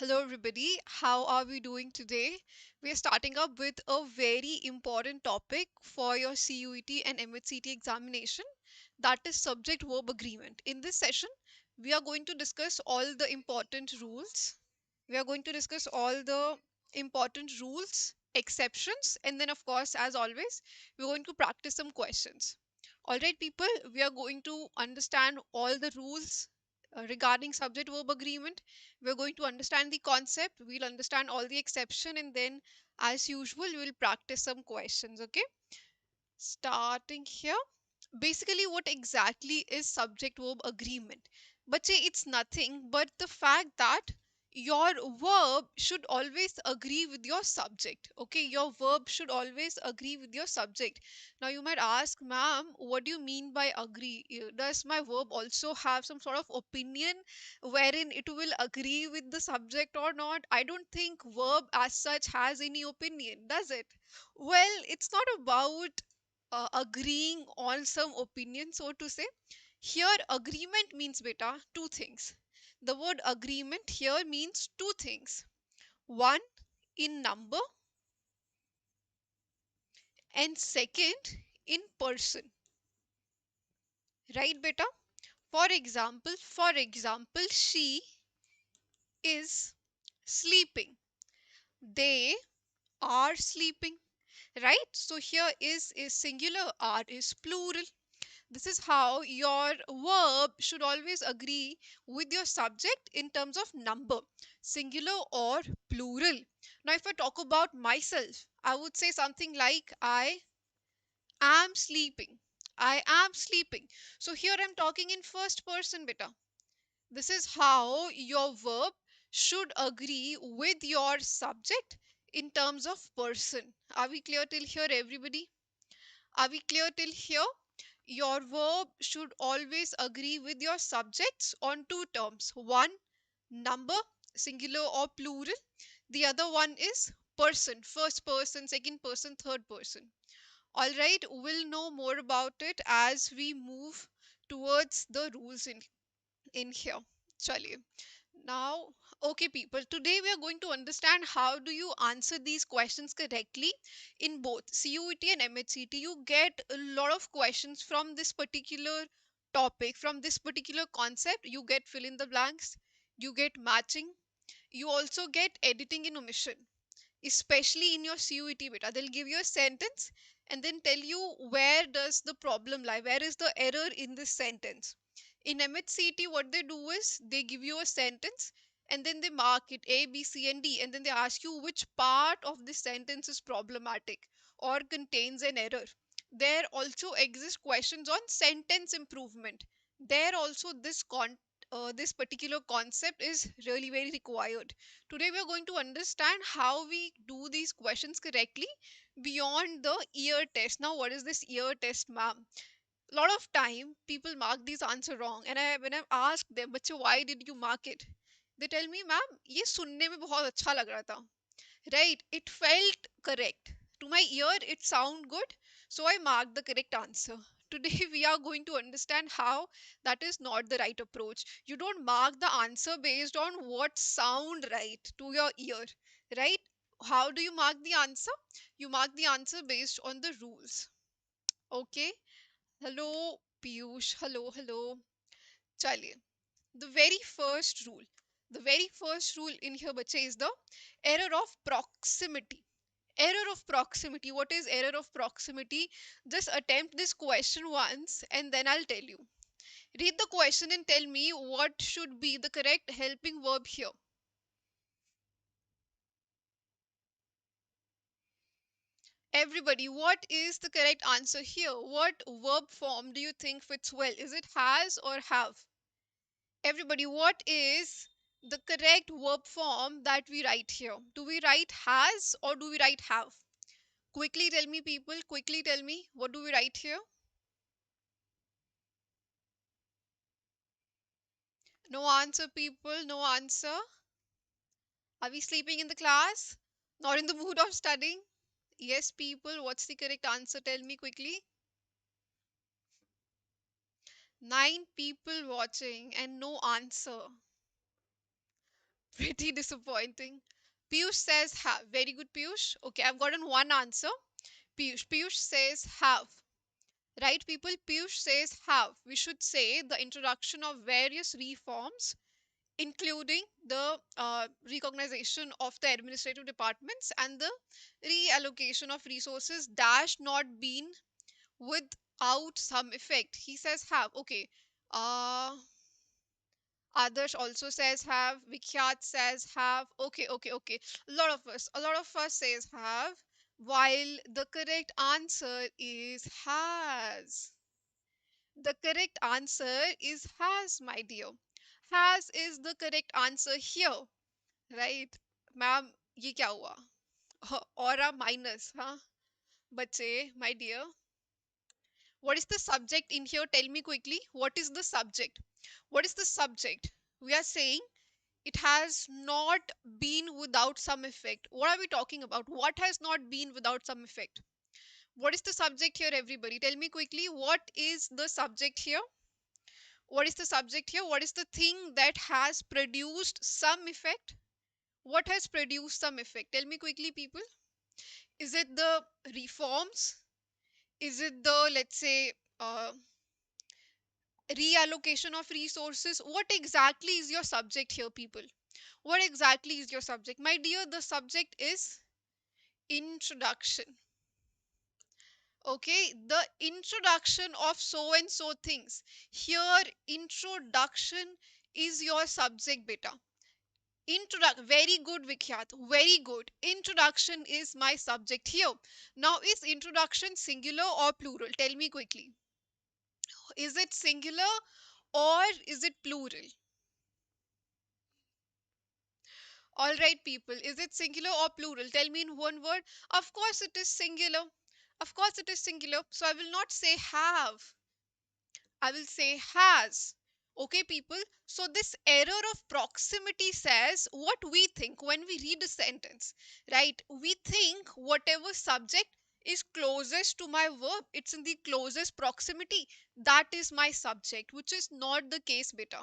Hello, everybody. How are we doing today? We are starting up with a very important topic for your CUET and MHCET examination, that is subject verb agreement. In this session, we are going to discuss all the important rules. We are going to discuss all the important rules, exceptions, and then, of course, as always, we're going to practice some questions. All right, people, we are going to understand all the rules regarding subject verb agreement. We're going to understand the concept, we'll understand all the exception, and then as usual we'll practice some questions. Okay, starting here. Basically, what exactly is subject verb agreement? But say it's nothing but the fact that your verb should always agree with your subject. Okay, your verb should always agree with your subject. Now you might ask, ma'am, what do you mean by agree? Does my verb also have some sort of opinion wherein it will agree with the subject or not? I don't think verb as such has any opinion, does it? Well, it's not about agreeing on some opinion, so to say. Here, agreement means beta two things. The word agreement here means two things. One, in number, and second, in person. Right, beta? For example, she is sleeping. They are sleeping. Right? So here is singular, are is plural. This is how your verb should always agree with your subject in terms of number, singular or plural. Now, if I talk about myself, I would say something like I am sleeping. I am sleeping. So here I'm talking in first person, beta. This is how your verb should agree with your subject in terms of person. Are we clear till here, everybody? Are we clear till here? Your verb should always agree with your subjects on two terms. One, number, singular or plural. The other one is person, first person, second person, third person. All right, we'll know more about it as we move towards the rules in here. Chaliye. Now, okay, people, today we are going to understand how do you answer these questions correctly in both CUET and MHCT. You get a lot of questions from this particular topic, from this particular concept. You get fill in the blanks, you get matching, you also get editing and omission, especially in your CUET beta. They'll give you a sentence and then tell you where does the problem lie, where is the error in this sentence. In MHCT, what they do is they give you a sentence and then they mark it A, B, C, and D, and then they ask you which part of this sentence is problematic or contains an error. There also exist questions on sentence improvement. There also this particular concept is really very required. Today we are going to understand how we do these questions correctly beyond the ear test. Now, what is this ear test, ma'am? A lot of time people mark these answer wrong, and when I ask them, बच्चे, why did you mark it? They tell me, ma'am, ये सुनने में बहुत अच्छा लग रहा था. Right? It felt correct. To my ear, it sound good, so I marked the correct answer. Today we are going to understand how that is not the right approach. You don't mark the answer based on what sound right to your ear, right? How do you mark the answer? You mark the answer based on the rules. Okay? Hello, Piyush. Hello, hello. Chaliye. The very first rule. The very first rule in here, bache, is the error of proximity. Error of proximity. What is error of proximity? Just attempt this question once and then I'll tell you. Read the question and tell me what should be the correct helping verb here. Everybody, what is the correct answer here? What verb form do you think fits well? Is it has or have? Everybody, what is the correct verb form that we write here? Do we write has or do we write have? Quickly tell me, people. Quickly tell me. What do we write here? No answer, people. No answer. Are we sleeping in the class? Not in the mood of studying? Yes, people. What's the correct answer? Tell me quickly. 9 people watching and no answer. Pretty disappointing. Piyush says have. Very good, Piyush. Okay, I've gotten one answer. Piyush says have. Right, people? Piyush says have. We should say the introduction of various reforms, including the recognition of the administrative departments and the reallocation of resources dash not been without some effect. He says have. Okay. Uh, Others also says have. Vikhyat says have. Okay, okay, okay. A lot of us says have, while the correct answer is has. The correct answer is has, my dear. Has is the correct answer here, right? Ma'am, ये क्या हुआ? Aura minus, huh? बच्चे, my dear. What is the subject in here? Tell me quickly. What is the subject? What is the subject? We are saying it has not been without some effect. What are we talking about? What has not been without some effect? What is the subject here, everybody? Tell me quickly. What is the subject here? What is the subject here? What is the thing that has produced some effect? What has produced some effect? Tell me quickly, people. Is it the reforms? Is it the, let's say, reallocation of resources? What exactly is your subject here, people? What exactly is your subject? My dear, the subject is introduction. Okay, the introduction of so and so things. Here, introduction is your subject, beta. Very good, Vikhyat. Very good. Introduction is my subject here. Now, is introduction singular or plural? Tell me quickly. Is it singular or is it plural? All right, people. Is it singular or plural? Tell me in one word. Of course, it is singular. Of course, it is singular. So, I will not say have. I will say has. Okay, people. So, this error of proximity says what we think when we read a sentence, right? We think whatever subject is closest to my verb, it's in the closest proximity. That is my subject, which is not the case, beta.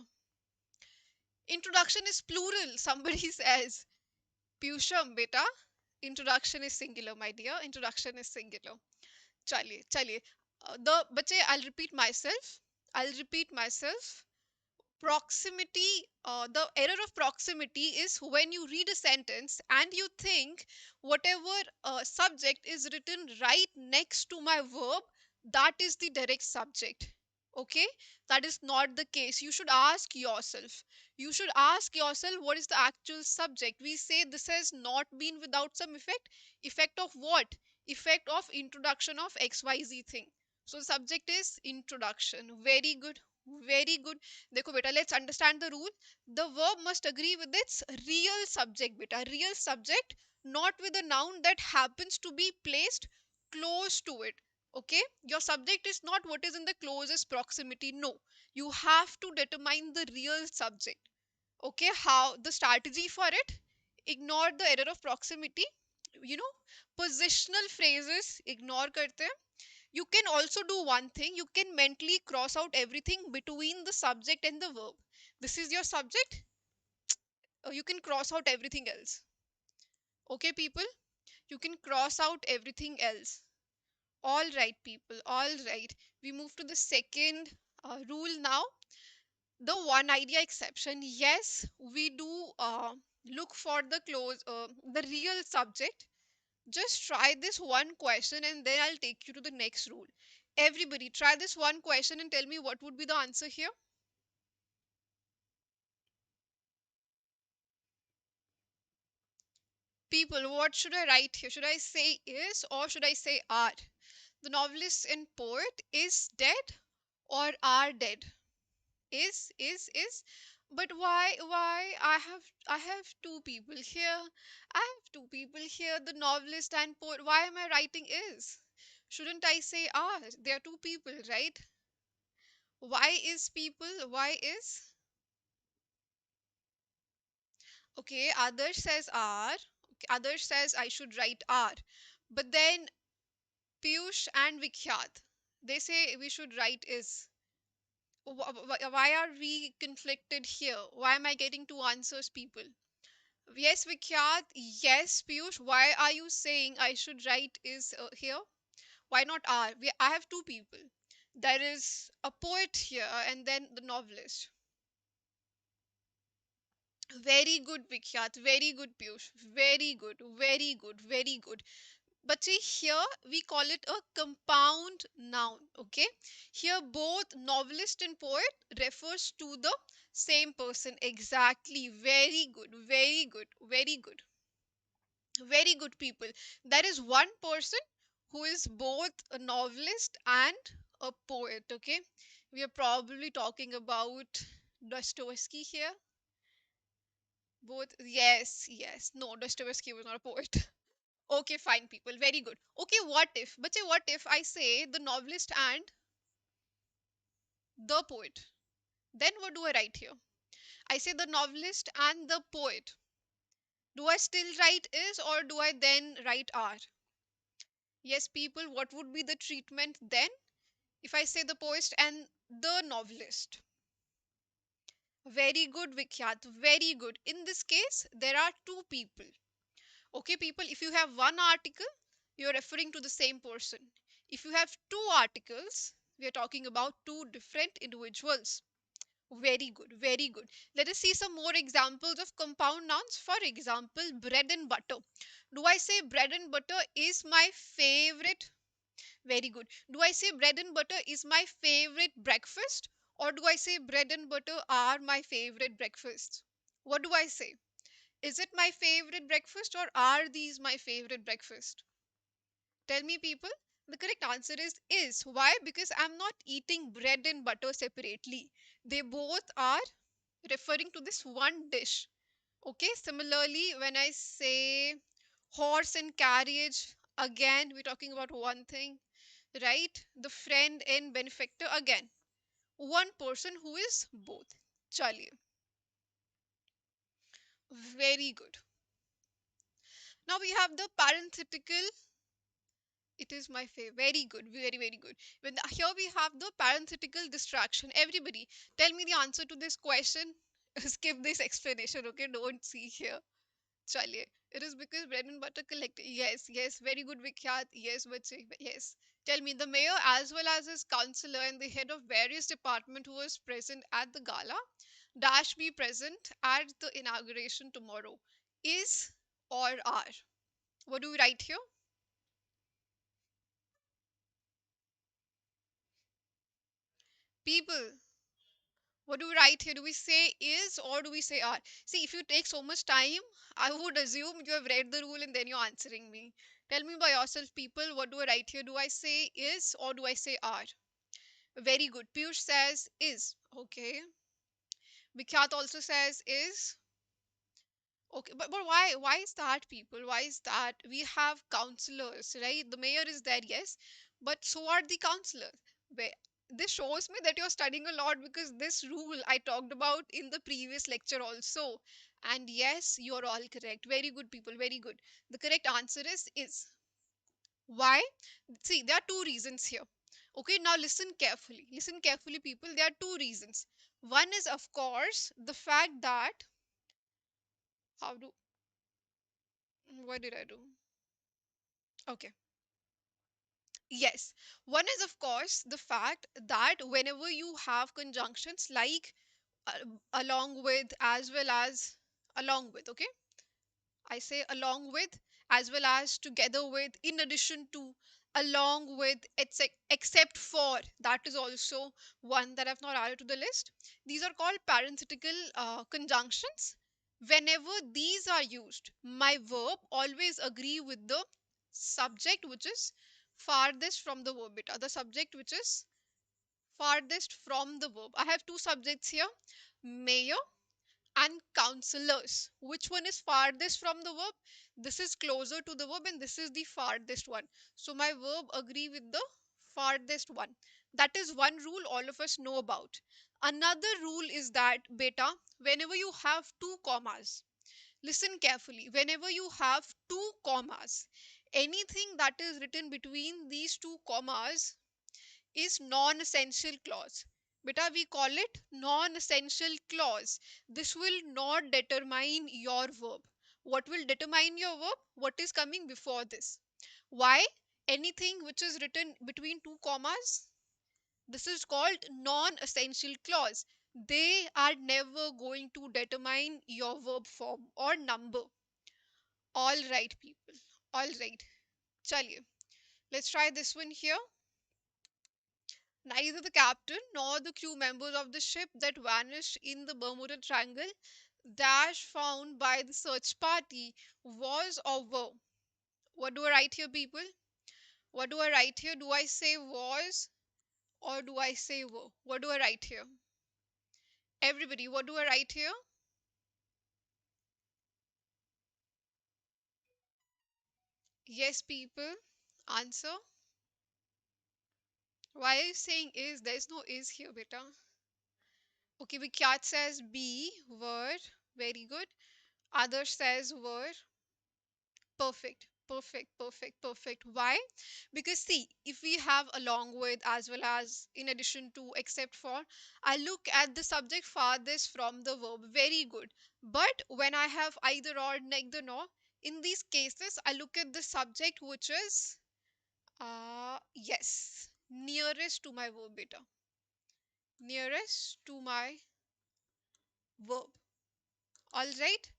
Introduction is plural, somebody says. Piyusham, beta. Introduction is singular, my dear. Introduction is singular. Chaliye, chaliye. The bache, I'll repeat myself. I'll repeat myself. Proximity, the error of proximity is when you read a sentence and you think whatever subject is written right next to my verb, that is the direct subject. Okay, that is not the case. You should ask yourself, what is the actual subject. We say this has not been without some effect. Effect of what? Effect of introduction of xyz thing. So the subject is introduction. Very good, very good. देखो बेटा, let's understand the rule. The verb must agree with its real subject, beta. Real subject, not with a noun that happens to be placed close to it. Okay, your subject is not what is in the closest proximity. No, you have to determine the real subject. Okay, how the strategy for it? Ignore the error of proximity. You know, positional phrases ignore karte hain. You can also do one thing. You can mentally cross out everything between the subject and the verb. This is your subject. You can cross out everything else. Okay, people? You can cross out everything else. All right, people. All right. We move to the second rule now. The one idea exception. Yes, we do look for the real subject. Just try this one question and then I'll take you to the next rule. Everybody, try this one question and tell me what would be the answer here. People, what should I write here? Should I say is or should I say are? The novelist and poet is dead or are dead? Is. But why I have two people here. I have two people here, the novelist and poet. Why am I writing is? Shouldn't I say are? There are two people, right? Why is people? Why is? Okay, others says are. Okay, others says I should write are. But then Piyush and Vikhyat, they say we should write is. Why are we conflicted here? Why am I getting two answers, people? Yes, Vikhyat. Yes, Piyush. Why are you saying I should write is here? Why not are? I have two people. There is a poet here and then the novelist. Very good, Vikhyat. Very good, Piyush. Very good. Very good. Very good. But see, here we call it a compound noun. Okay. Here, both novelist and poet refers to the same person. Exactly. Very good. Very good. Very good. Very good, people. There is one person who is both a novelist and a poet. Okay. We are probably talking about Dostoevsky here. Both, yes, yes. No, Dostoevsky was not a poet. Okay, fine, people. Very good. Okay, what if? But say, what if I say the novelist and the poet? Then what do I write here? I say the novelist and the poet. Do I still write is or do I then write are? Yes, people, what would be the treatment then? If I say the poet and the novelist. Very good, Vikhyat. Very good. In this case, there are two people. Okay, people, if you have one article, you're referring to the same person. If you have two articles, we are talking about two different individuals. Very good, very good. Let us see some more examples of compound nouns. For example, bread and butter. Do I say bread and butter is my favorite? Very good. Do I say bread and butter is my favorite breakfast? Or do I say bread and butter are my favorite breakfasts? What do I say? Is it my favorite breakfast or are these my favorite breakfast? Tell me, people. The correct answer is. Why? Because I'm not eating bread and butter separately. They both are referring to this one dish. Okay, similarly, when I say horse and carriage, again, we're talking about one thing, right? The friend and benefactor, again, one person who is both. Chaliye. Very good. Now we have the parenthetical. It is my favorite. Very good. Very, very good. Here we have the parenthetical distraction. Everybody, tell me the answer to this question. Skip this explanation, okay? Don't see here. Chaliye. It is because bread and butter collected. Yes, yes. Very good, Vikhyat. Yes, bache. Yes. Tell me, the mayor as well as his councillor and the head of various department who was present at the gala dash be present at the inauguration tomorrow. Is or are? What do we write here? People, what do we write here? Do we say is or do we say are? See, if you take so much time, I would assume you have read the rule and then you're answering me. Tell me by yourself, people, what do I write here? Do I say is or do I say are? Very good. Piyush says is. Okay. Bikhyat also says is. Okay, but why is that, people? Why is that? We have counselors, right? The mayor is there, yes, but so are the counselors. Where this shows me that you're studying a lot because this rule I talked about in the previous lecture also. And yes, you're all correct. Very good, people. Very good. The correct answer is. Why? See, there are two reasons here. Okay, now listen carefully. Listen carefully, people. There are two reasons. One is, of course, the fact that how do what did I do? Okay. Yes. One is, of course, the fact that whenever you have conjunctions like uh, along with, as well as, along with, okay? I say along with, as well as, together with, in addition to, along with, except for, that is also one that I've not added to the list. These are called parenthetical conjunctions. Whenever these are used, my verb always agree with the subject which is farthest from the verb beta. The subject which is farthest from the verb. I have two subjects here, mayor and counselors. Which one is farthest from the verb? This is closer to the verb and this is the farthest one. So my verb agree with the farthest one. That is one rule all of us know about. Another rule is that beta, whenever you have two commas, listen carefully. Whenever you have two commas, anything that is written between these two commas is non-essential clause. Beta, we call it non-essential clause. This will not determine your verb. What will determine your verb? What is coming before this? Why? Anything which is written between two commas, this is called non-essential clause. They are never going to determine your verb form or number. All right, people. All right. Chaliye. Let's try this one here. Neither the captain nor the crew members of the ship that vanished in the Bermuda Triangle dash found by the search party was or were. What do I write here, people? What do I write here? Do I say was or do I say were? What do I write here? Everybody, what do I write here? Yes, people. Answer. Why are you saying is? There's no is here, beta. Okay, Vikyat says be, were. Very good. Others says were. Perfect, perfect, perfect, perfect. Why? Because see, if we have along with as well as in addition to except for, I look at the subject farthest from the verb. Very good. But when I have either or, neither nor, in these cases, I look at the subject which is, yes, nearest to my verb beta. Nearest to my verb. All right?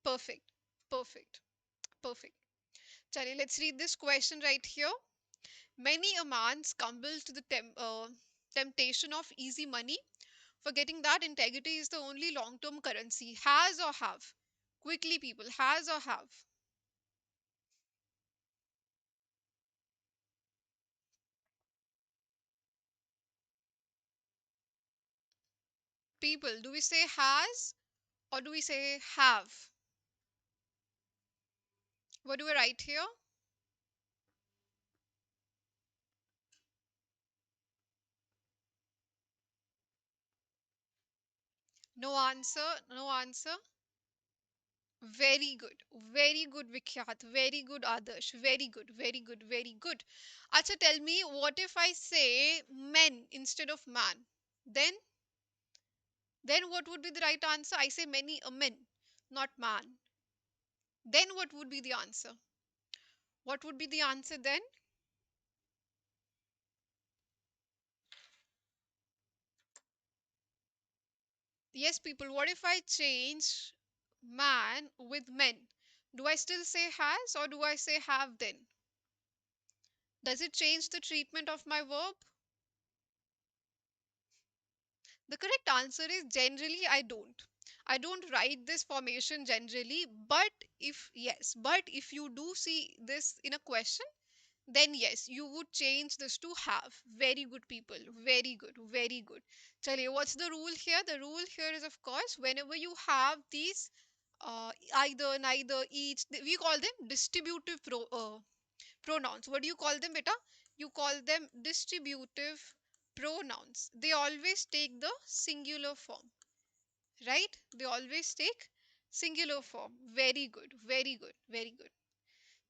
Perfect, perfect, perfect. Chali, let's read this question right here. Many a man succumbs to the temptation of easy money, forgetting that integrity is the only long term currency. Has or have? Quickly, people, has or have? People, do we say has or do we say have? What do I write here? No answer, no answer. Very good, Vikhyat. Very good, Adarsh. Very good, very good, very good. Acha, tell me, what if I say men instead of man? Then Then what would be the right answer? I say many a men, not man. Then what would be the answer? What would be the answer then? Yes, people, what if I change man with men? Do I still say has or do I say have then? Does it change the treatment of my verb? The correct answer is generally I don't. I don't write this formation generally, but if you do see this in a question, then yes, you would change this to have. Very good, people. Very good. Very good. Chaliye, what's the rule here? The rule here is, of course, whenever you have these either, neither, each, we call them distributive pronouns. What do you call them, beta? You call them distributive pronouns. They always take the singular form, right? They always take singular form. Very good. Very good. Very good.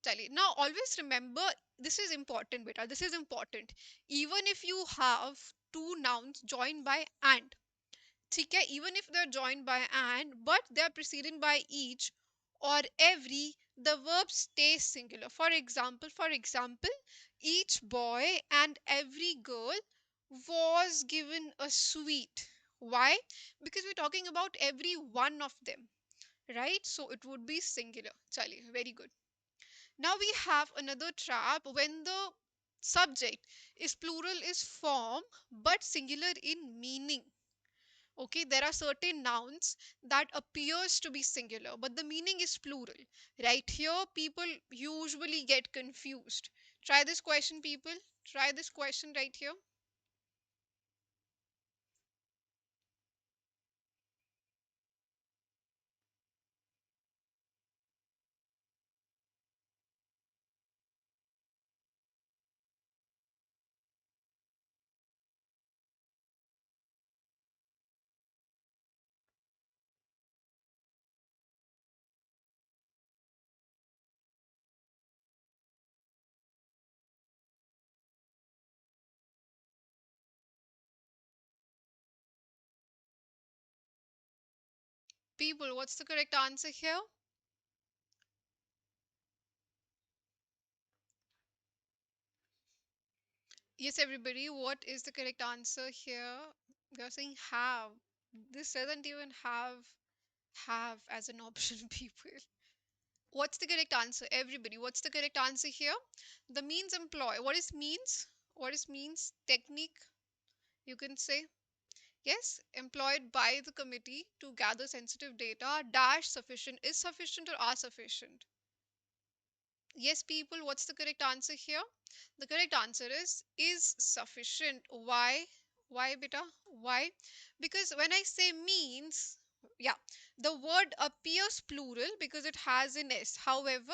Chaliye. Now, always remember, this is important, beta. This is important. Even if you have two nouns joined by and, ठीक है, even if they're joined by and, but they're preceded by each or every, the verb stays singular. For example, each boy and every girl was given a sweet. Why? Because we're talking about every one of them, right? So it would be singular. Chaliye, very good. Now we have another trap when the subject is plural is form but singular in meaning. Okay, there are certain nouns that appears to be singular but the meaning is plural. Right here, people usually get confused. Try this question, people. Try this question right here. People, what's the correct answer here? Yes, everybody, what is the correct answer here? We are saying have. This doesn't even have as an option, people. What's the correct answer? Everybody, what's the correct answer here? The means employ. What is means? What is means? Technique, you can say. Yes, employed by the committee to gather sensitive data. Dash sufficient. Is sufficient or are sufficient? Yes, people, what's the correct answer here? The correct answer is sufficient. Why? Why, beta? Why? Because when I say means, yeah, the word appears plural because it has an s. However,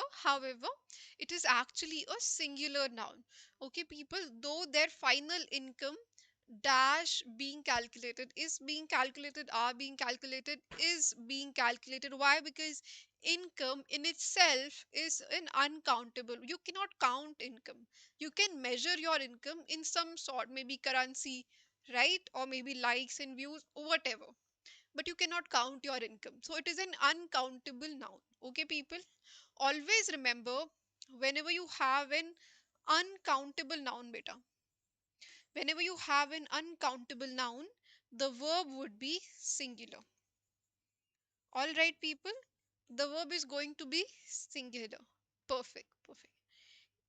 it is actually a singular noun. Okay, people, though their final income dash being calculated, is being calculated, are being calculated, is being calculated. Why? Because income in itself is an uncountable. You cannot count income. You can measure your income in some sort, maybe currency, right? Or maybe likes and views, whatever. But you cannot count your income. So it is an uncountable noun. Okay, people? Always remember, whenever you have an uncountable noun, beta, whenever you have an uncountable noun, the verb would be singular. All right, people? The verb is going to be singular. Perfect, perfect.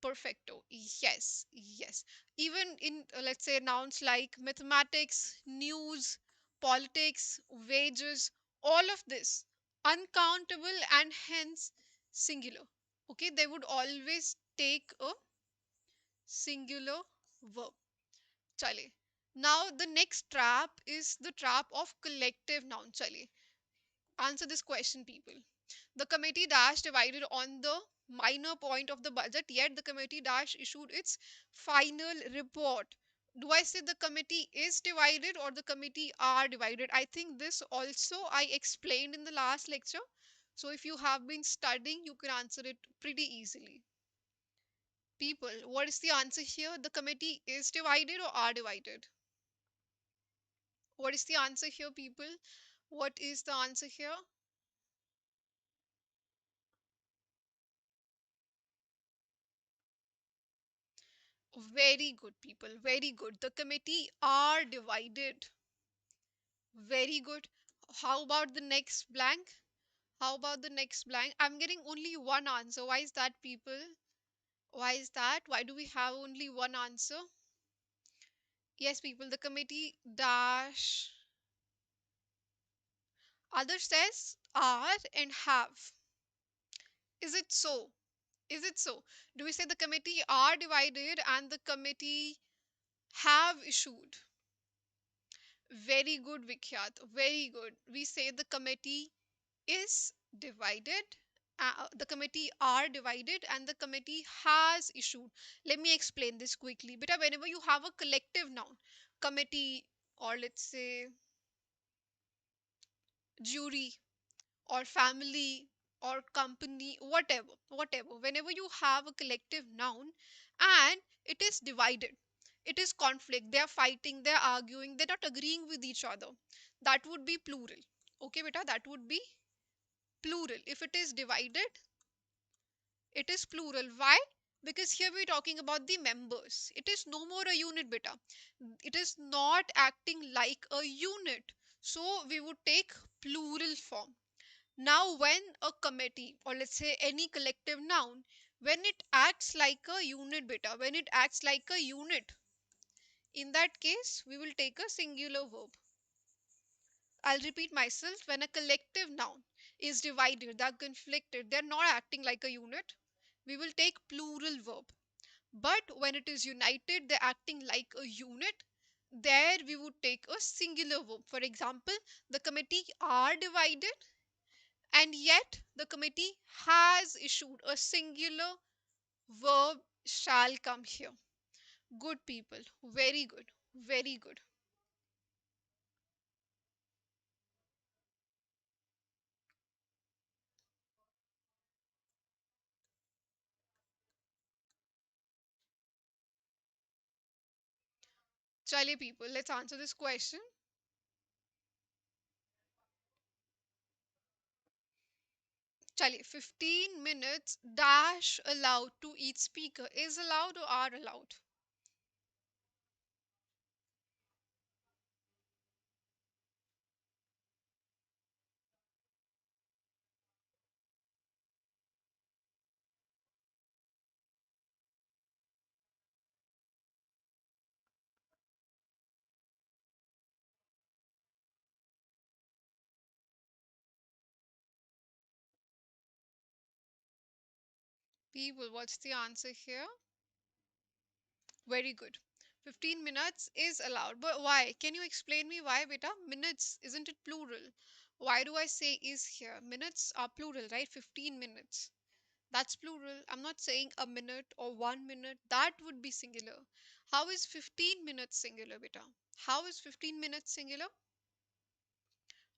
Perfecto. Yes, yes. Even in, let's say, nouns like mathematics, news, politics, wages, all of this, uncountable and hence singular. Okay, they would always take a singular verb. Chale. Now, the next trap is the trap of collective noun. Chale. Answer this question, people. The committee dash divided on the minor point of the budget, yet the committee dash issued its final report. Do I say the committee is divided or the committee are divided? I think this also I explained in the last lecture. So if you have been studying, you can answer it pretty easily. People, what is the answer here? The committee is divided or are divided? What is the answer here, people? What is the answer here? Very good, people. Very good. The committee are divided. Very good. How about the next blank? How about the next blank? I'm getting only one answer. Why is that, people? Why is that? Why do we have only one answer? Yes, people. The committee dash. Other says are and have. Is it so? Is it so? Do we say the committee are divided and the committee have issued? Very good, Vikhyat. Very good. We say the committee is divided. The committee are divided and the committee has issued. Let me explain this quickly. But whenever you have a collective noun, committee, or let's say jury, or family, or company, whatever, whenever you have a collective noun and it is divided, it is conflict, they are fighting, they are arguing, they're not agreeing with each other, that would be plural. Okay, beta, that would be plural. If it is divided, it is plural. Why? Because here we're talking about the members. It is no more a unit, beta. It is not acting like a unit, so we would take plural form. Now, when a committee, or let's say any collective noun, when it acts like a unit, beta, when it acts like a unit, in that case, we will take a singular verb. I'll repeat myself. When a collective noun is divided, they're conflicted, they're not acting like a unit, we will take plural verb. But when it is united, they're acting like a unit, there we would take a singular verb. For example, the committee are divided and yet the committee has issued. A singular verb shall come here. Good, people. Very good. Very good. Chale, people, let's answer this question. Chale, 15 minutes dash allowed to each speaker. Is allowed or are allowed? People, what's the answer here? Very good. 15 minutes is allowed. But why? Can you explain me why, beta? Minutes, isn't it plural? Why do I say is here? Minutes are plural, right? 15 minutes. That's plural. I'm not saying a minute or 1 minute. That would be singular. How is 15 minutes singular, beta? How is 15 minutes singular?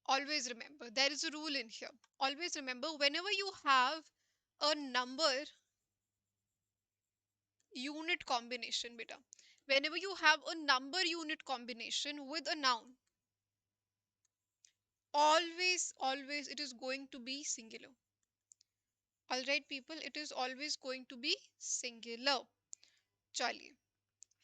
Always remember, there is a rule in here. Always remember, whenever you have a number unit combination, beta. Whenever you have a number unit combination with a noun, always it is going to be singular. Alright, people, it is always going to be singular. Charlie.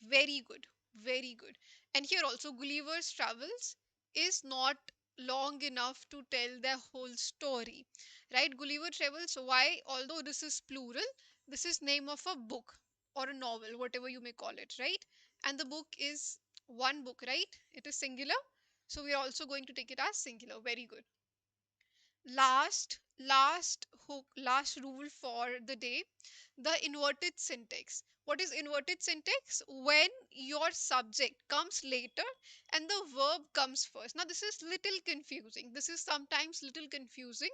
Very good. Very good. And here also, Gulliver's Travels is not long enough to tell the whole story. Right? Gulliver Travels, why? Although this is plural, this is name of a book or a novel, whatever you may call it, right? And the book is one book, right? It is singular. So we are also going to take it as singular. Very good. Last hook, last rule for the day, the inverted syntax. What is inverted syntax? When your subject comes later and the verb comes first. Now this is little confusing. This is sometimes little confusing.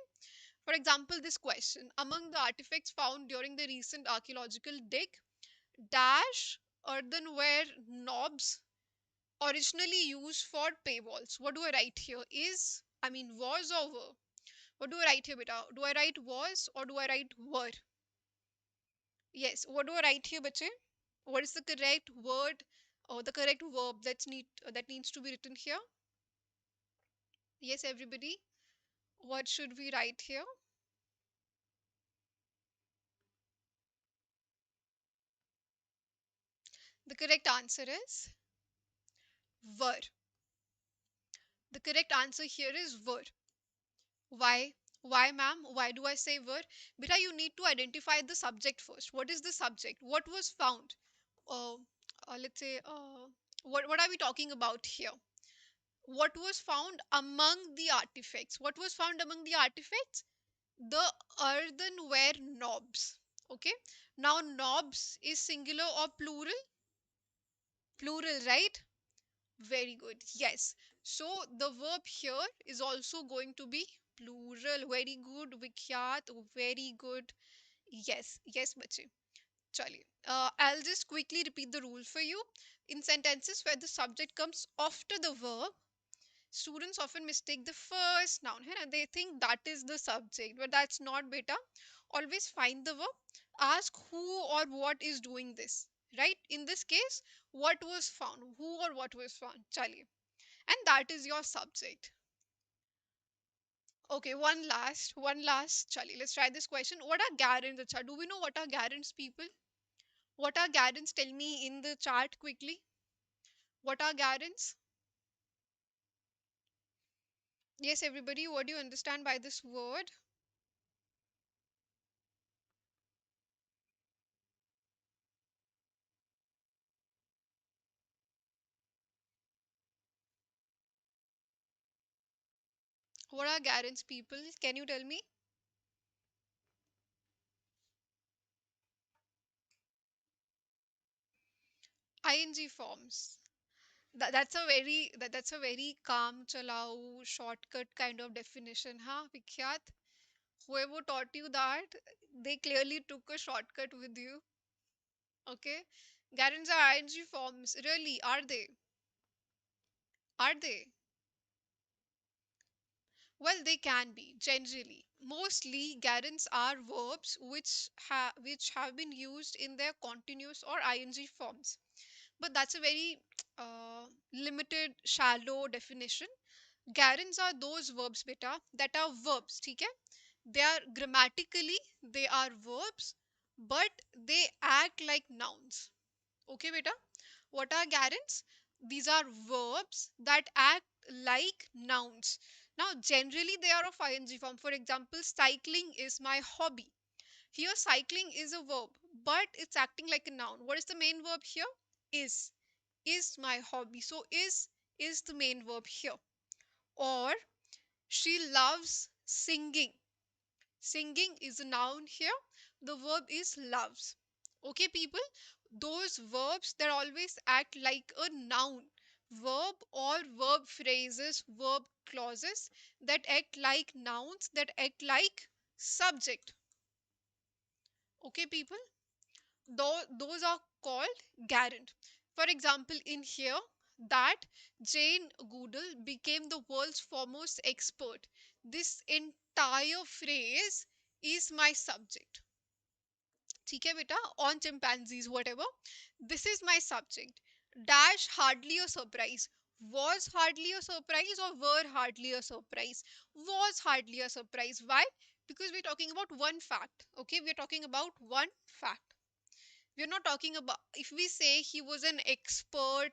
For example, this question: among the artifacts found during the recent archaeological dig, dash earthenware knobs originally used for paywalls. What do I write here? Was or were? What do I write here, beta? Do I write was or do I write were? Yes. What do I write here, bache? What is the correct word or the correct verb that needs to be written here? Yes, everybody. What should we write here? The correct answer is were. The correct answer here is were. Why? Why, ma'am? Why do I say were? Beta, you need to identify the subject first. What is the subject? What was found? Uh, let's say, what are we talking about here? What was found among the artifacts? What was found among the artifacts? The earthenware knobs. Okay. Now, knobs is singular or plural? Plural, right? Very good. Yes. So, the verb here is also going to be plural. Very good, Vikhyat. Very good. Yes. Yes, bache. Chali. I'll just quickly repeat the rule for you. In sentences where the subject comes after the verb, students often mistake the first noun, है ना? They think that is the subject, but that's not, beta. Always find the verb. Ask who or what is doing this, right? In this case, what was found? Who or what was found? Chali. And that is your subject. Okay, one last. Chali. Let's try this question. What are guarants? Acha, do we know what are guarants, people? What are guarants? Tell me in the chat quickly. What are guarants? Yes, everybody, what do you understand by this word? What are guarants, people? Can you tell me? ING forms. That's a very calm chalao shortcut kind of definition, huh, Vikhyat? Whoever taught you that, they clearly took a shortcut with you. Okay? Guarants are ING forms. Really, are they? Are they? Well, they can be generally. Mostly, guarants are verbs which have been used in their continuous or ing forms. But that's a very limited, shallow definition. Guarants are those verbs, beta, that are verbs. ठीक है? They are grammatically they are verbs, but they act like nouns. Okay, beta. What are guarants? These are verbs that act like nouns. Now, generally, they are of ing form. For example, cycling is my hobby. Here, cycling is a verb, but it's acting like a noun. What is the main verb here? Is. Is my hobby. So, is the main verb here. Or, she loves singing. Singing is a noun here, The verb is loves. Okay, people? Those verbs that always act like a noun. Verb or verb phrases, verb clauses that act like nouns, that act like subject. Okay, people? Those are called gerund. For example, in here, that Jane Goodall became the world's foremost expert. This entire phrase is my subject. ठीक है बेटा, on chimpanzees whatever, this is my subject. Dash hardly a surprise. Was hardly a surprise or were hardly a surprise? Was hardly a surprise. Why? Because we're talking about one fact. Okay, we're talking about one fact. We're not talking about, if we say he was an expert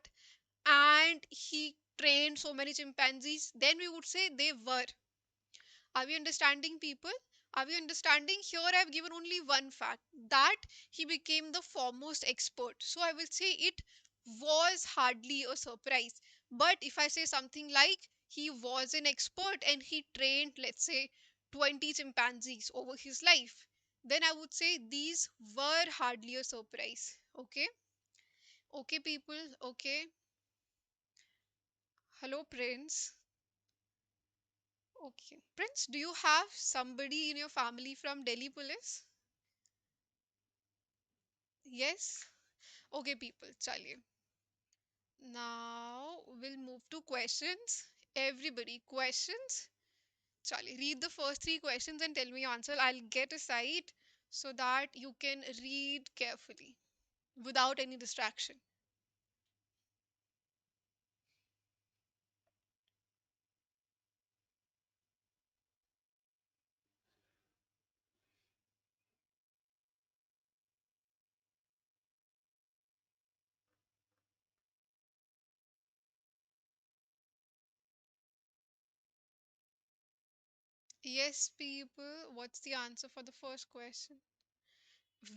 and he trained so many chimpanzees, then we would say they were. Are we understanding, people? Are we understanding? Here I have given only one fact, that he became the foremost expert. So I will say it was hardly a surprise. But if I say something like he was an expert and he trained, let's say, 20 chimpanzees over his life, then I would say these were hardly a surprise. Okay? Okay, people? Okay. Hello, Prince. Okay. Prince, do you have somebody in your family from Delhi police? Yes? Okay, people, chaliye. Now we'll move to questions. Everybody, questions? Chaliye, read the first three questions and tell me your answer. I'll get a site so that you can read carefully without any distraction. Yes, people, what's the answer for the first question?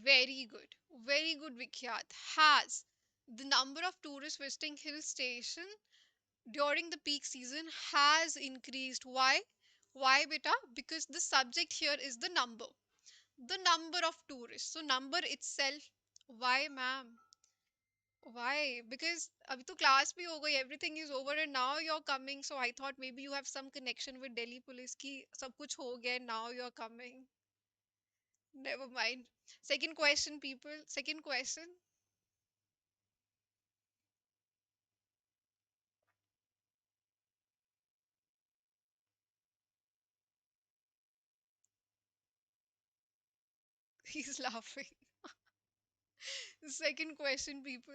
Very good. Very good, Vikhyat. Has the number of tourists visiting hill station during the peak season has increased. Why? Why, beta? Because the subject here is the number of tourists. So number itself. Why, ma'am? Why? Because अभी तो class भी हो गई, everything is over and now you're coming. So I thought maybe you have some connection with Delhi police की सब कुछ हो गया, now you're coming. Never mind. Second question, people. Second question. He's laughing. Second question, people.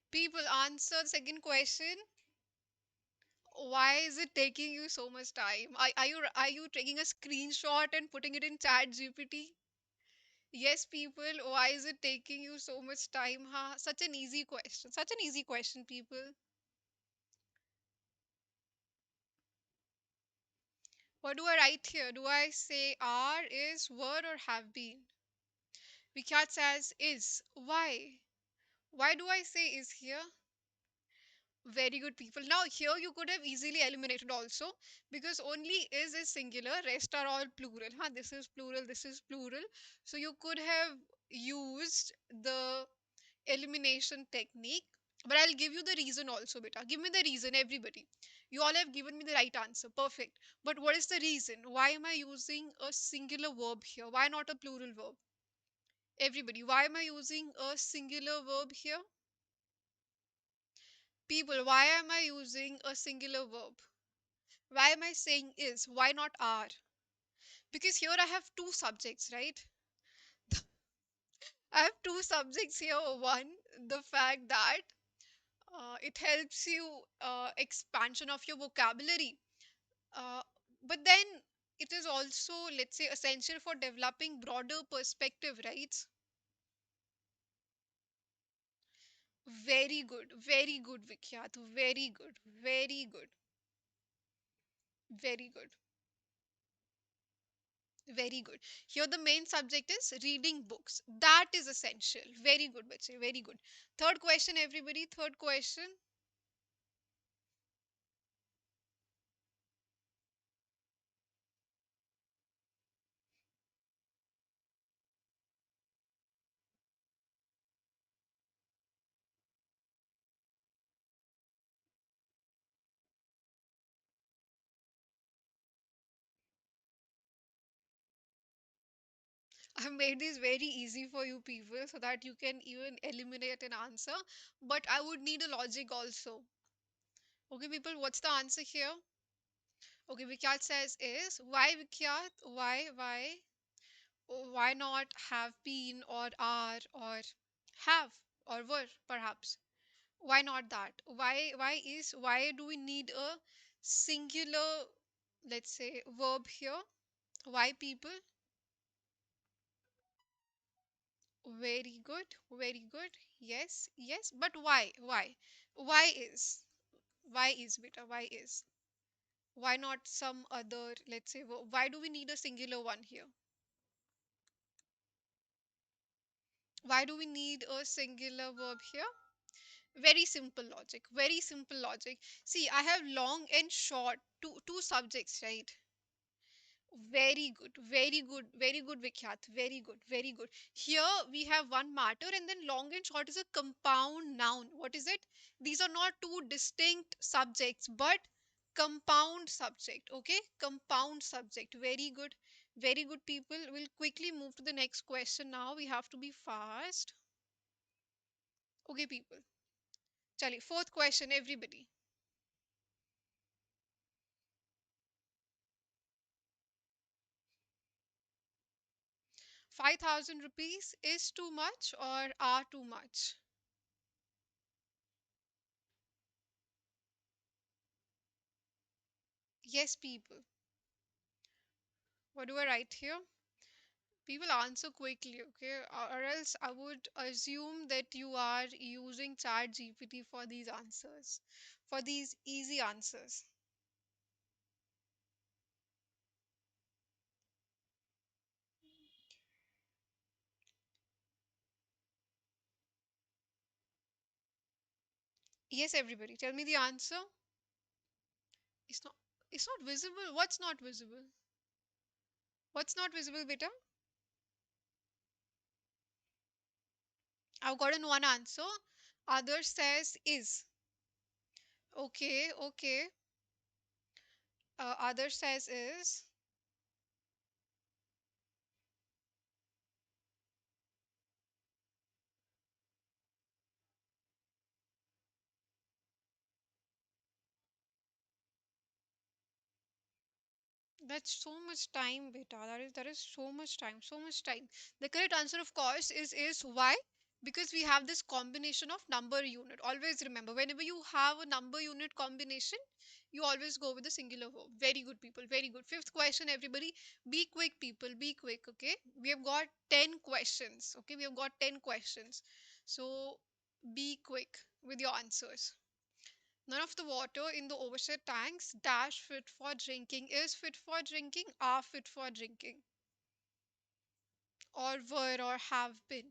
People, answer the second question. Why is it taking you so much time? Are you taking a screenshot and putting it in chat GPT? Yes, people, why is it taking you so much time? Huh? Such an easy question. Such an easy question, people. What do I write here? Do I say are, is, were, or have been? Vikyat says is. Why? Why do I say is here? Very good, people. Now here you could have easily eliminated also, because only is singular, rest are all plural. Huh? This is plural, this is plural. So you could have used the elimination technique. But I'll give you the reason also, beta. Give me the reason, everybody. You all have given me the right answer. Perfect. But what is the reason? Why am I using a singular verb here? Why not a plural verb? Everybody, why am I using a singular verb here? People, why am I using a singular verb? Why am I saying is? Why not are? Because here I have two subjects, right? I have two subjects here. One, the fact that it helps you expansion of your vocabulary. Uh, but then it is also, let's say, essential for developing broader perspective, right? Very good, Vikhyat. Very good, very good, very good. Very good. Here the main subject is reading books. That is essential. Very good, bache. Very good. Third question, everybody. Third question. I've made this very easy for you people so that you can even eliminate an answer. But I would need a logic also. Okay, people, what's the answer here? Okay, Vikyat says is why Vikyat? Why not have been or are or have or were perhaps? Why not that? Why do we need a singular, let's say, verb here? Why people? Very good, very good. Yes, yes. But why? Why is? Why is beta? Why is? Why not some other, let's say, why do we need a singular one here? Why do we need a singular verb here? Very simple logic. Very simple logic. See, I have long and short, two subjects, right? Very good, very good, very good, Vikhyat. Very good, very good. Here we have one matter, and then long and short is a compound noun. What is it? These are not two distinct subjects, but compound subject. Okay, compound subject. Very good, very good, people. We'll quickly move to the next question now. We have to be fast. Okay, people. Chali, fourth question, everybody. 5,000 rupees is too much or are too much? Yes, people. What do I write here? People answer quickly, okay? Or else I would assume that you are using Chat GPT for these answers, for these easy answers. Yes, everybody, tell me the answer. It's not. It's not visible. What's not visible? What's not visible, beta? I've gotten one answer. Other says is. Okay, okay. Other says is. That's so much time, beta. That is so much time, so much time. The correct answer, of course, is why? Because we have this combination of number unit. Always remember, whenever you have a number unit combination, you always go with the singular verb. Very good, people. Very good. Fifth question, everybody. Be quick, people. Be quick, okay? We have got 10 questions. Okay, we have got 10 questions. So be quick with your answers. None of the water in the overset tanks dash fit for drinking is fit for drinking are fit for drinking or were or have been.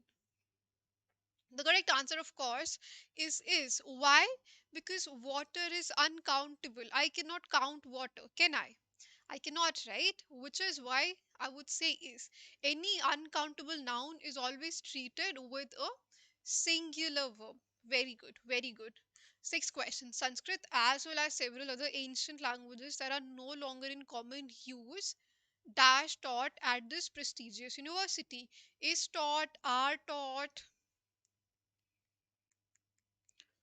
The correct answer, of course, is why? Because water is uncountable. I cannot count water, can I? I cannot, right? Which is why I would say is any uncountable noun is always treated with a singular verb. Very good, very good. Sixth question. Sanskrit, as well as several other ancient languages that are no longer in common use, dash taught at this prestigious university, is taught, are taught.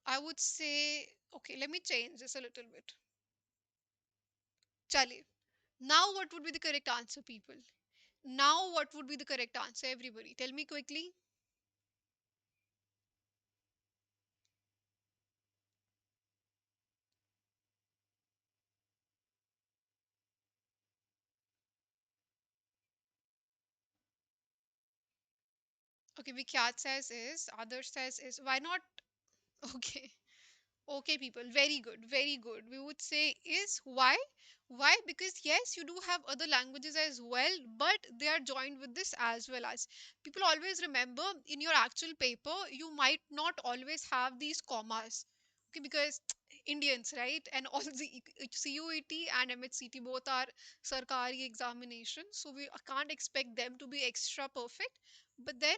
I would say, okay, let me change this a little bit. Chale. Now, what would be the correct answer, people? Now, what would be the correct answer? Everybody, tell me quickly. Okay, Vikyat says is, others says is. Why not? Okay. Okay, people, very good, very good. We would say is why? Why? Because yes, you do have other languages as well, but they are joined with this as well as. People always remember in your actual paper, you might not always have these commas. Okay, because Indians, right? And all the CUET and MHCT both are Sarkari examinations, so we can't expect them to be extra perfect. But then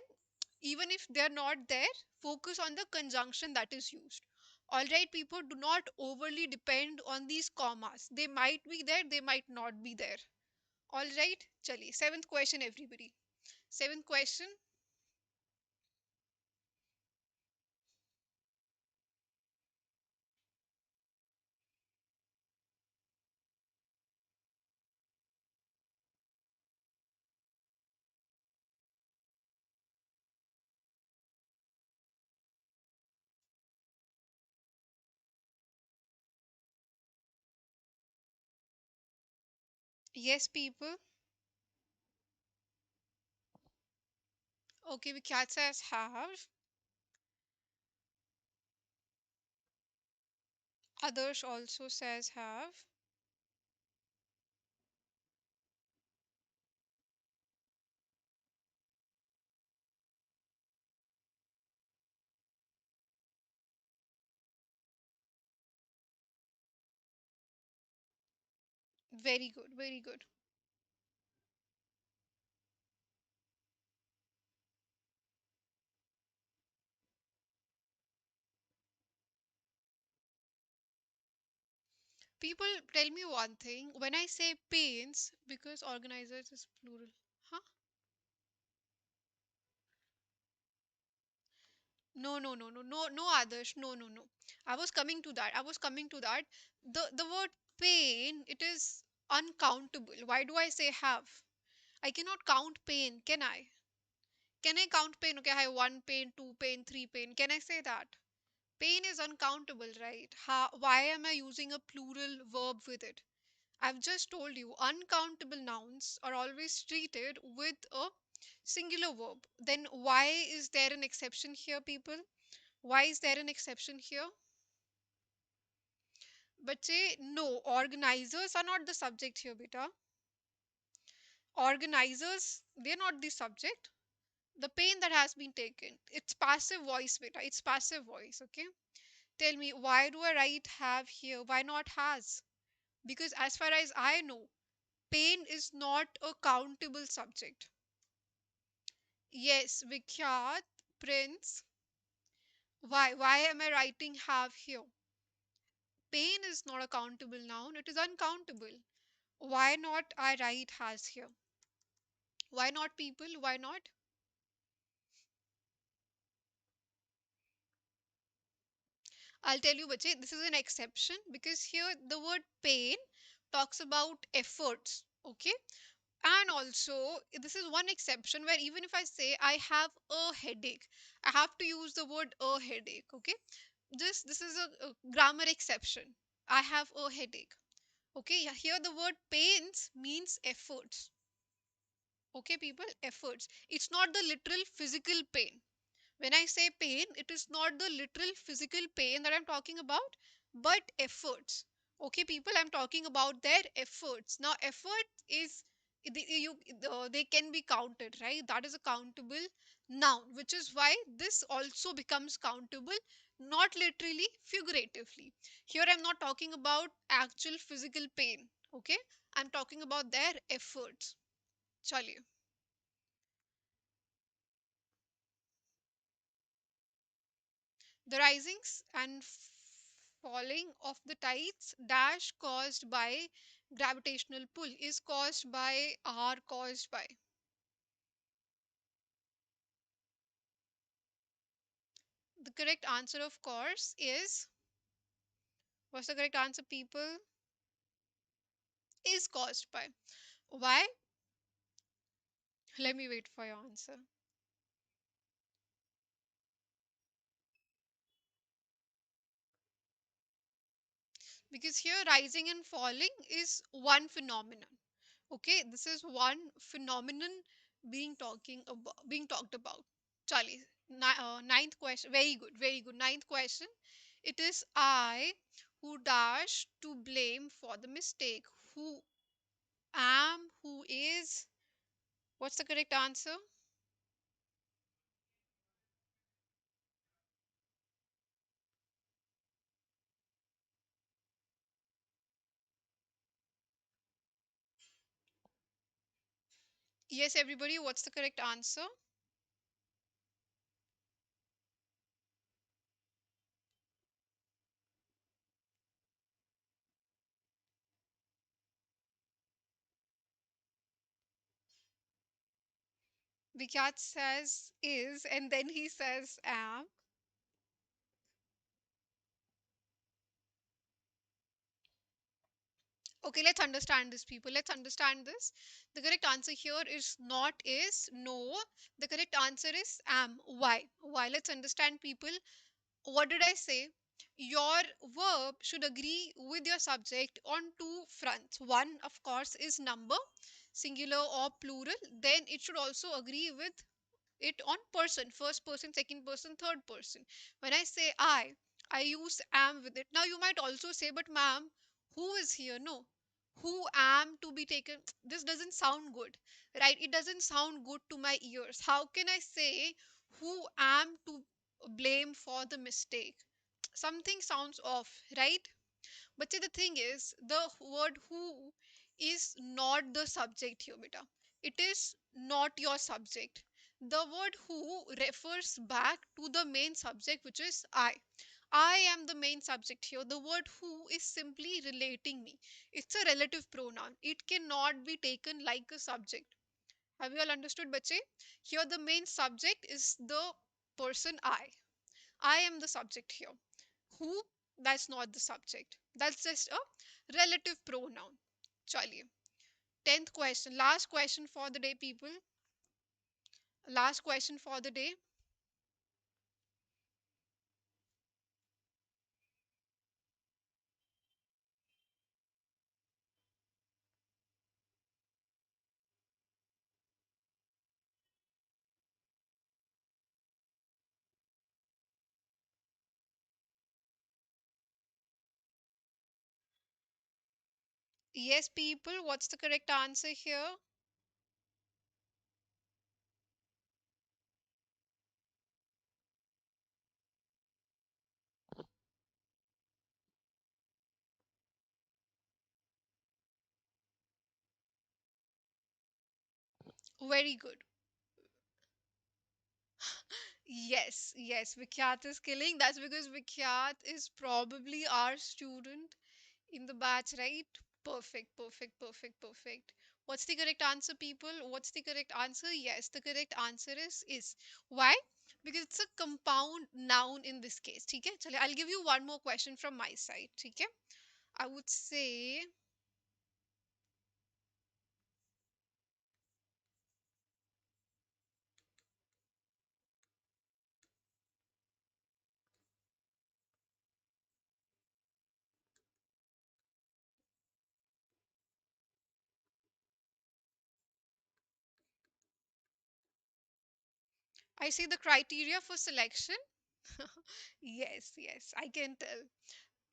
even if they're not there, focus on the conjunction that is used. All right, people, do not overly depend on these commas. They might be there, they might not be there. All right, chali. Seventh question, everybody. Seventh question. Yes, people. Okay, Vikyat says have. Others also says have. Very good, very good. People, tell me one thing. When I say pains, because organizers is plural. Huh? No, no, no, no, no, no, others. No, no, no. I was coming to that. I was coming to that. The word pain, it is uncountable. Why do I say have? I cannot count pain, can I? Can I count pain? Okay, I have one pain, two pain, three pain. Can I say that? Pain is uncountable, right? Why am I using a plural verb with it? I've just told you uncountable nouns are always treated with a singular verb. Then why is there an exception here, people? Why is there an exception here? But say no, organizers are not the subject here, beta. Organizers, they're not the subject. The pain that has been taken, it's passive voice, beta. It's passive voice, okay? Tell me, why do I write have here? Why not has? Because as far as I know, pain is not a countable subject. Yes, Vikhyat, Prince. Why? Why am I writing have here? Pain is not a countable noun, it is uncountable. Why not I write has here? Why not, people? Why not? I'll tell you, bache, this is an exception because here the word pain talks about efforts. Okay. And also, this is one exception where even if I say I have a headache, I have to use the word a headache. Okay. This is a grammar exception. I have a headache. Okay. Here the word pains means efforts. Okay, people, efforts. It's not the literal physical pain. When I say pain, it is not the literal physical pain that I'm talking about, but efforts. Okay, people, I'm talking about their efforts. Now, effort is they can be counted, right? That is a countable noun, which is why this also becomes countable, not literally, figuratively. Here, I'm not talking about actual physical pain. Okay, I'm talking about their efforts. Chaliye. The risings and falling of the tides dash caused by gravitational pull is caused by are caused by. The correct answer, of course, is what's the correct answer, people? Is caused by. Why? Let me wait for your answer. Because here rising and falling is one phenomenon. Okay, this is one phenomenon being talked about. Charlie, ninth question. Very good, very good. Ninth question It is I who dash to blame for the mistake. Who am, who is. What's the correct answer? Yes, everybody, what's the correct answer? Vikat says is, and then he says am. Okay, let's understand this, people. Let's understand this. The correct answer here is not is, no. The correct answer is am. Why? Why? Let's understand, people. What did I say? Your verb should agree with your subject on two fronts. One, of course, is number, singular or plural. Then it should also agree with it on person, first person, second person, third person. When I say I use am with it. Now you might also say, but ma'am, who is here? No, who am to be taken. This doesn't sound good, right? It doesn't sound good to my ears. How can I say who am to blame for the mistake? Something sounds off, right? But see, the thing is, the word who is not the subject here, beta. It is not your subject. The word who refers back to the main subject, which is I. I am the main subject here. The word who is simply relating me. It's a relative pronoun. It cannot be taken like a subject. Have you all understood, bache? Here, the main subject is the person I. I am the subject here. Who? That's not the subject. That's just a relative pronoun. Chaliye. 10th question. Last question for the day, people. Last question for the day. Yes, people. What's the correct answer here? Very good. Yes, yes. Vikyat is killing. That's because Vikyat is probably our student in the batch, right? Perfect, perfect, perfect, perfect. What's the correct answer, people? What's the correct answer? Yes, the correct answer is. Why? Because it's a compound noun in this case. Okay? I'll give you one more question from my side. Okay? I would say, I see the criteria for selection. Yes, yes, I can tell.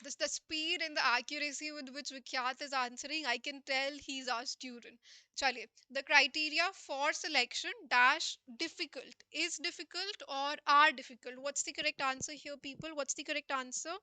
This the speed and the accuracy with which Vikyat is answering, I can tell he's our student. Chaliye, the criteria for selection dash difficult. Is difficult or are difficult? What's the correct answer here, people? What's the correct answer?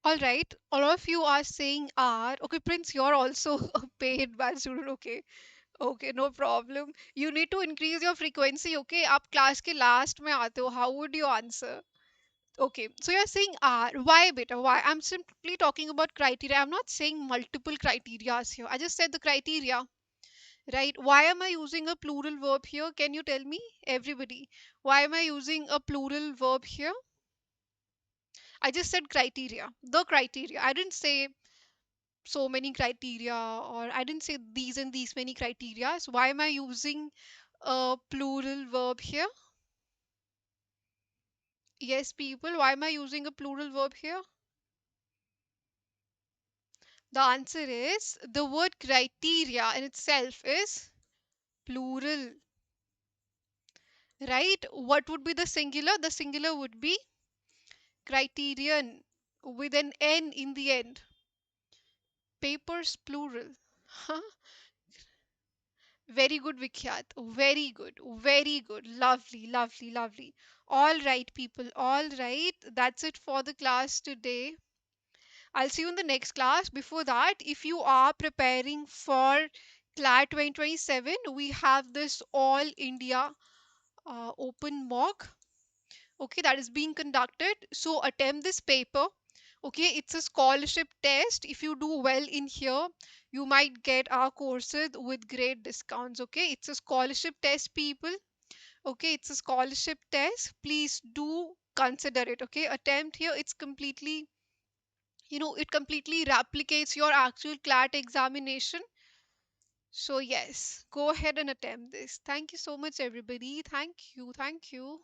All right, all of you are saying are okay. Prince, you're also a paid bad student. Okay, okay, no problem. You need to increase your frequency. Okay, आप class के last में आते हो. How would you answer? Okay, so you're saying are. Why, beta? Why? I'm simply talking about criteria. I'm not saying multiple criterias here. I just said the criteria, right? Why am I using a plural verb here? Can you tell me, everybody? Why am I using a plural verb here? I just said criteria. The criteria. I didn't say so many criteria, or I didn't say these and these many criteria. So why am I using a plural verb here? Yes, people, why am I using a plural verb here? The answer is the word criteria in itself is plural, right? What would be the singular? The singular would be criterion with an N in the end. Papers plural. Huh? Very good, Vikhyat. Very good. Very good. Lovely, lovely, lovely. All right, people. All right. That's it for the class today. I'll see you in the next class. Before that, if you are preparing for CLAT 2027, we have this All India open mock, okay, that is being conducted. So attempt this paper. Okay, it's a scholarship test. If you do well in here, you might get our courses with great discounts. Okay, it's a scholarship test, people. Okay, it's a scholarship test. Please do consider it. Okay, attempt here. It's completely, it completely replicates your actual CLAT examination. So yes, go ahead and attempt this. Thank you so much, everybody. Thank you. Thank you.